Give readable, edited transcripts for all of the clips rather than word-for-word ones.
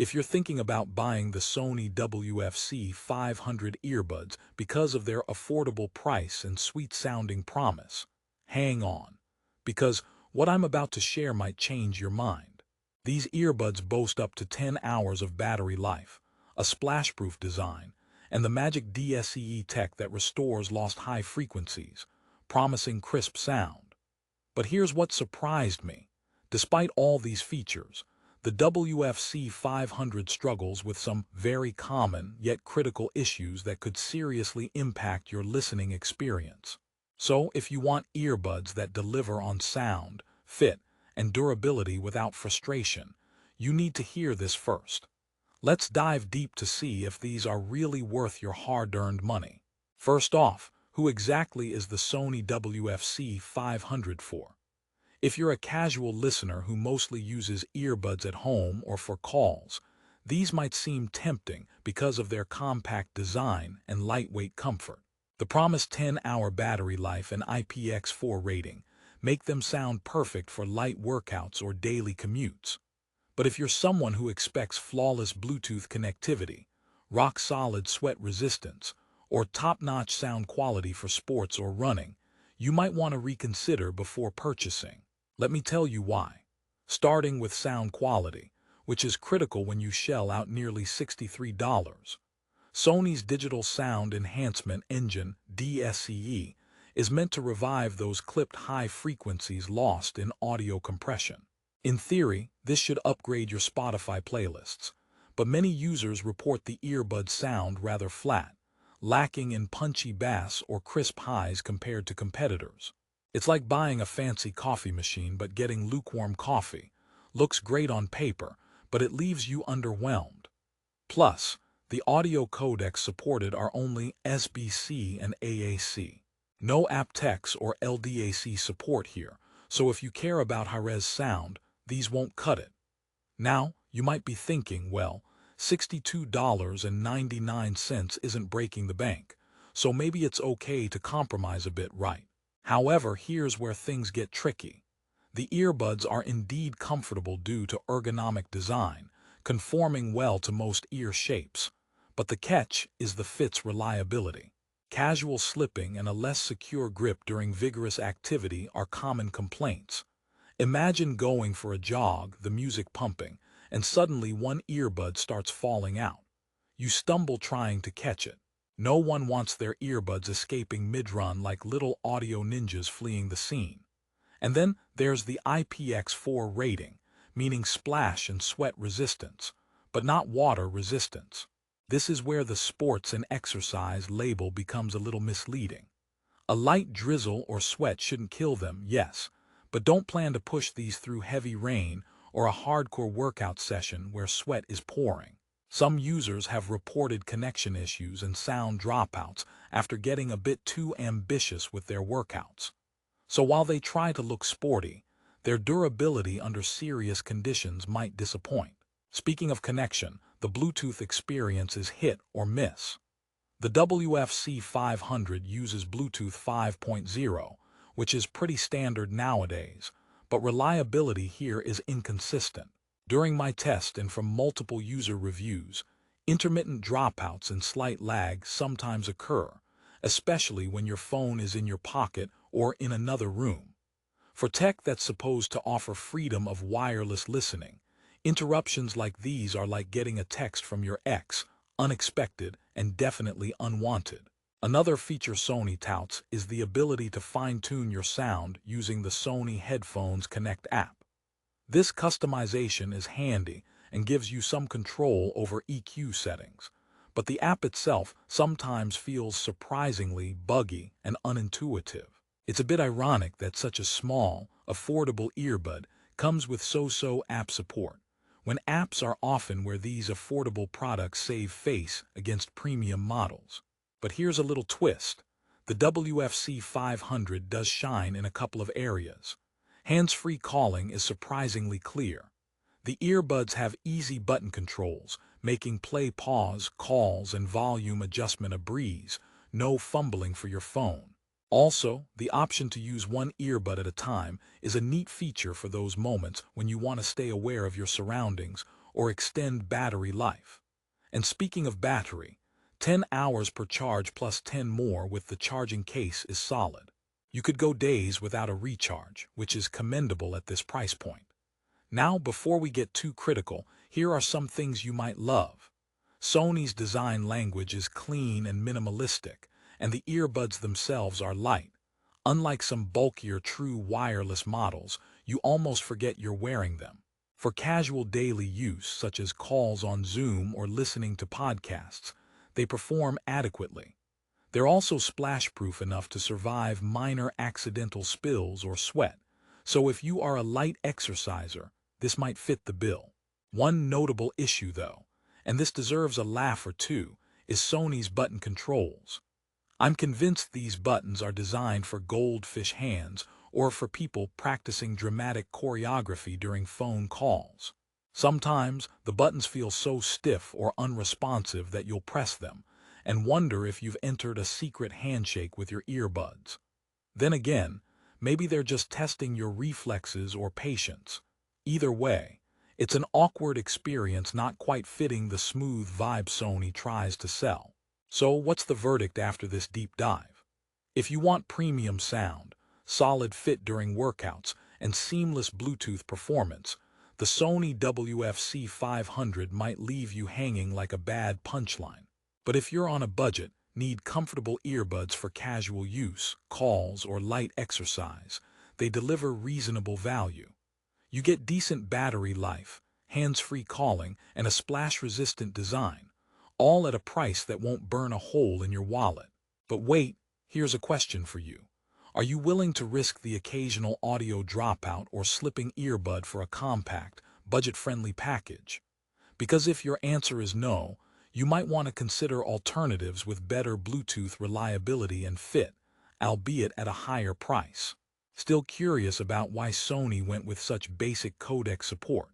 If you're thinking about buying the Sony WF-C500 earbuds because of their affordable price and sweet-sounding promise, hang on, because what I'm about to share might change your mind. These earbuds boast up to 10 hours of battery life, a splash-proof design, and the magic DSCE tech that restores lost high frequencies, promising crisp sound. But here's what surprised me. Despite all these features, the WF-C500 struggles with some very common yet critical issues that could seriously impact your listening experience. So, if you want earbuds that deliver on sound, fit, and durability without frustration, you need to hear this first. Let's dive deep to see if these are really worth your hard-earned money. First off, who exactly is the Sony WF-C500 for? If you're a casual listener who mostly uses earbuds at home or for calls, these might seem tempting because of their compact design and lightweight comfort. The promised 10-hour battery life and IPX4 rating make them sound perfect for light workouts or daily commutes. But if you're someone who expects flawless Bluetooth connectivity, rock-solid sweat resistance, or top-notch sound quality for sports or running, you might want to reconsider before purchasing. Let me tell you why. Starting with sound quality, which is critical when you shell out nearly $63. Sony's Digital Sound Enhancement Engine, DSCE, is meant to revive those clipped high frequencies lost in audio compression. In theory, this should upgrade your Spotify playlists, but many users report the earbuds sound rather flat, lacking in punchy bass or crisp highs compared to competitors. It's like buying a fancy coffee machine but getting lukewarm coffee. Looks great on paper, but it leaves you underwhelmed. Plus, the audio codecs supported are only SBC and AAC. No aptX or LDAC support here, so if you care about high-res sound, these won't cut it. Now, you might be thinking, well, $62.99 isn't breaking the bank, so maybe it's okay to compromise a bit, right? However, here's where things get tricky. The earbuds are indeed comfortable due to ergonomic design, conforming well to most ear shapes. But the catch is the fit's reliability. Casual slipping and a less secure grip during vigorous activity are common complaints. Imagine going for a jog, the music pumping, and suddenly one earbud starts falling out. You stumble trying to catch it. No one wants their earbuds escaping mid-run like little audio ninjas fleeing the scene. And then there's the IPX4 rating, meaning splash and sweat resistance, but not water resistance. This is where the sports and exercise label becomes a little misleading. A light drizzle or sweat shouldn't kill them, yes, but don't plan to push these through heavy rain or a hardcore workout session where sweat is pouring. Some users have reported connection issues and sound dropouts after getting a bit too ambitious with their workouts. So while they try to look sporty, their durability under serious conditions might disappoint. Speaking of connection, the Bluetooth experience is hit or miss. The WF-C500 uses Bluetooth 5.0, which is pretty standard nowadays, but reliability here is inconsistent. During my test and from multiple user reviews, intermittent dropouts and slight lag sometimes occur, especially when your phone is in your pocket or in another room. For tech that's supposed to offer freedom of wireless listening, interruptions like these are like getting a text from your ex, unexpected and definitely unwanted. Another feature Sony touts is the ability to fine-tune your sound using the Sony Headphones Connect app. This customization is handy and gives you some control over EQ settings, but the app itself sometimes feels surprisingly buggy and unintuitive. It's a bit ironic that such a small, affordable earbud comes with so-so app support, when apps are often where these affordable products save face against premium models. But here's a little twist. The WF-C500 does shine in a couple of areas. Hands-free calling is surprisingly clear. The earbuds have easy button controls, making play-pause, calls, and volume adjustment a breeze, no fumbling for your phone. Also, the option to use one earbud at a time is a neat feature for those moments when you want to stay aware of your surroundings or extend battery life. And speaking of battery, 10 hours per charge plus 10 more with the charging case is solid. You could go days without a recharge, which is commendable at this price point. Now, before we get too critical, here are some things you might love. Sony's design language is clean and minimalistic, and the earbuds themselves are light. Unlike some bulkier true wireless models, you almost forget you're wearing them. For casual daily use, such as calls on Zoom or listening to podcasts, they perform adequately. They're also splash-proof enough to survive minor accidental spills or sweat, so if you are a light exerciser, this might fit the bill. One notable issue, though, and this deserves a laugh or two, is Sony's button controls. I'm convinced these buttons are designed for goldfish hands or for people practicing dramatic choreography during phone calls. Sometimes the buttons feel so stiff or unresponsive that you'll press them and wonder if you've entered a secret handshake with your earbuds. Then again, maybe they're just testing your reflexes or patience. Either way, it's an awkward experience not quite fitting the smooth vibe Sony tries to sell. So what's the verdict after this deep dive? If you want premium sound, solid fit during workouts, and seamless Bluetooth performance, the Sony WF-C500 might leave you hanging like a bad punchline. But if you're on a budget, need comfortable earbuds for casual use, calls, or light exercise, they deliver reasonable value. You get decent battery life, hands-free calling, and a splash-resistant design, all at a price that won't burn a hole in your wallet. But wait, here's a question for you. Are you willing to risk the occasional audio dropout or slipping earbud for a compact, budget-friendly package? Because if your answer is no, you might want to consider alternatives with better Bluetooth reliability and fit, albeit at a higher price. Still curious about why Sony went with such basic codec support?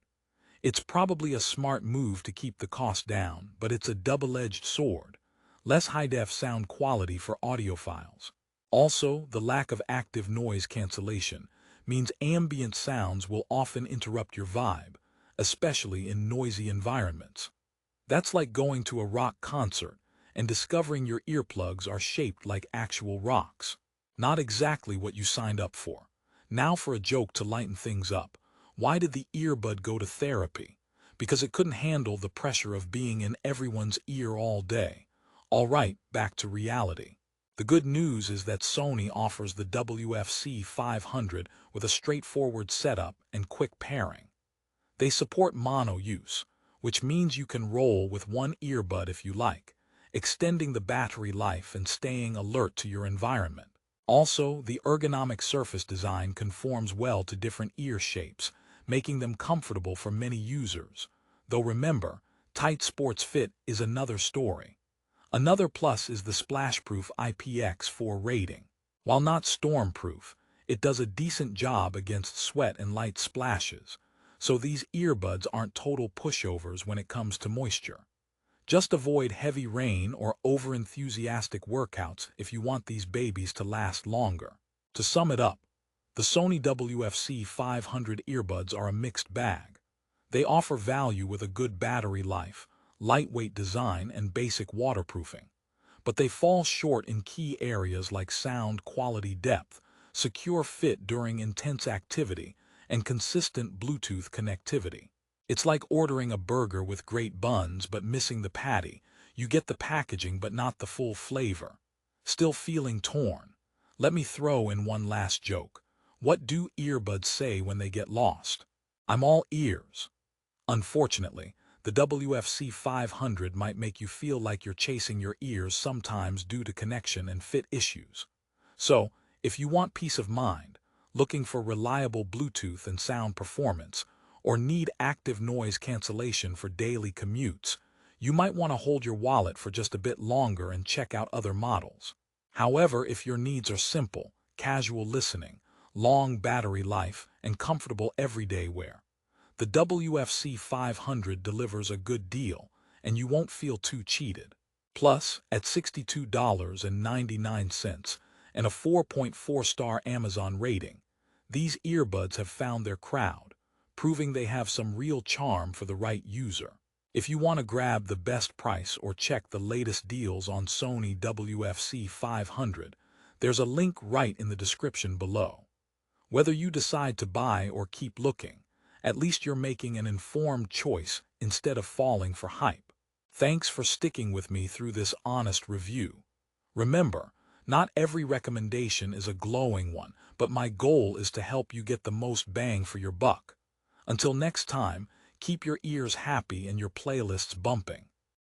It's probably a smart move to keep the cost down, but it's a double-edged sword. Less high-def sound quality for audiophiles. Also, the lack of active noise cancellation means ambient sounds will often interrupt your vibe, especially in noisy environments. That's like going to a rock concert and discovering your earplugs are shaped like actual rocks. Not exactly what you signed up for. Now for a joke to lighten things up. Why did the earbud go to therapy? Because it couldn't handle the pressure of being in everyone's ear all day. All right, back to reality. The good news is that Sony offers the WF-C500 with a straightforward setup and quick pairing. They support mono use, which means you can roll with one earbud if you like, extending the battery life and staying alert to your environment. Also, the ergonomic surface design conforms well to different ear shapes, making them comfortable for many users. Though remember, tight sports fit is another story. Another plus is the splash-proof IPX4 rating. While not storm-proof, it does a decent job against sweat and light splashes, so these earbuds aren't total pushovers when it comes to moisture. Just avoid heavy rain or over-enthusiastic workouts if you want these babies to last longer. To sum it up, the Sony WF-C500 earbuds are a mixed bag. They offer value with a good battery life, lightweight design, and basic waterproofing. But they fall short in key areas like sound quality depth, secure fit during intense activity, and consistent Bluetooth connectivity. It's like ordering a burger with great buns but missing the patty. You get the packaging but not the full flavor. Still feeling torn? Let me throw in one last joke. What do earbuds say when they get lost? I'm all ears. Unfortunately, the WF-C500 might make you feel like you're chasing your ears sometimes due to connection and fit issues. So, if you want peace of mind, looking for reliable Bluetooth and sound performance, or need active noise cancellation for daily commutes, you might want to hold your wallet for just a bit longer and check out other models. However, if your needs are simple, casual listening, long battery life, and comfortable everyday wear, the WF-C500 delivers a good deal, and you won't feel too cheated. Plus, at $62.99 and a 4.4-star Amazon rating, these earbuds have found their crowd. proving they have some real charm for the right user. If you want to grab the best price or check the latest deals on Sony WF-C500, there's a link right in the description below. Whether you decide to buy or keep looking, at least you're making an informed choice instead of falling for hype. Thanks for sticking with me through this honest review. Remember, not every recommendation is a glowing one, but my goal is to help you get the most bang for your buck. Until next time, keep your ears happy and your playlists bumping.